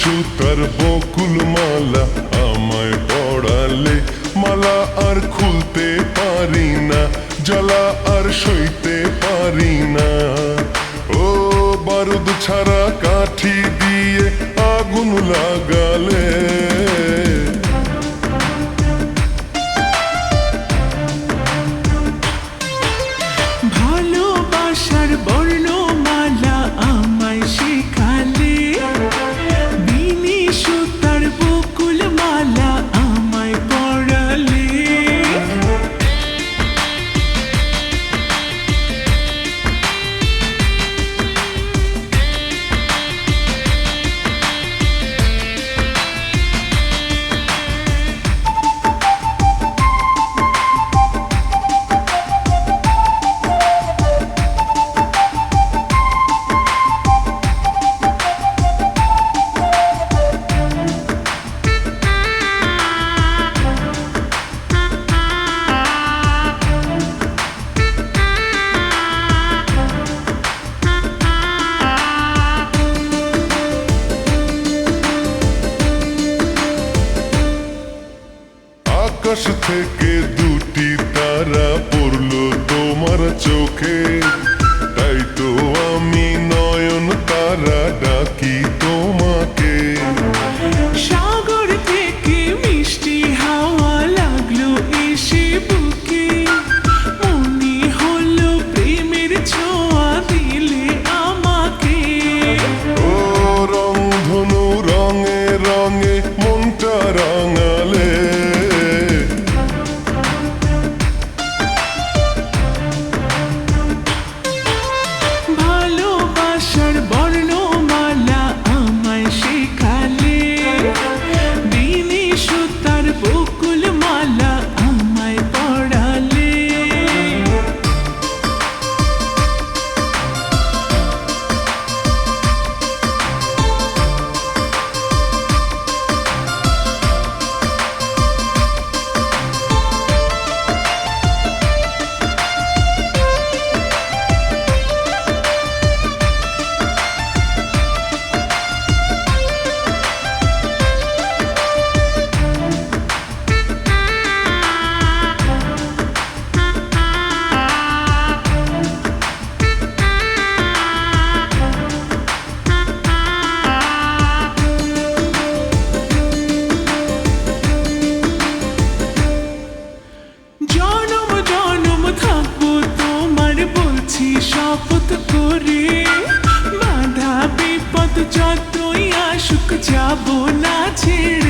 সুতার বকুল মালা আমায় পড়ালে মালা আর খুলতে পারি না, জ্বালা আর সইতে পারি না। ও বারুদ ছাড়া কাঠি দিয়ে আগুন লাগালে ভালোবাসার বর্ণমালা আমায় শেখালে, বিনি সুতার বকুল মালা আমায় পড়ালে। আকাশ থেকে দুটি তারা পড়লো তোমার চোখে, তাই তো আমি নয়ন তারা ডাকি তোমাকে। সাগর থেকে মিষ্টি হাওয়া লাগলো এসে বুকে, মনে হলো প্রেমের ছোঁয়া দিলে আমাকে। ও রংধনু রঙে রঙে মনটা রাঙালে, ভালোবাসার বর্ণমালা আমায় শেখালে, বিনি সুতার বকুল মালা আমায় পড়ালে। জনম জনম থাকবো তোমার বলছি শপথ করে, বাধা বিপদ যতই আসুক যাব না ছেড়ে।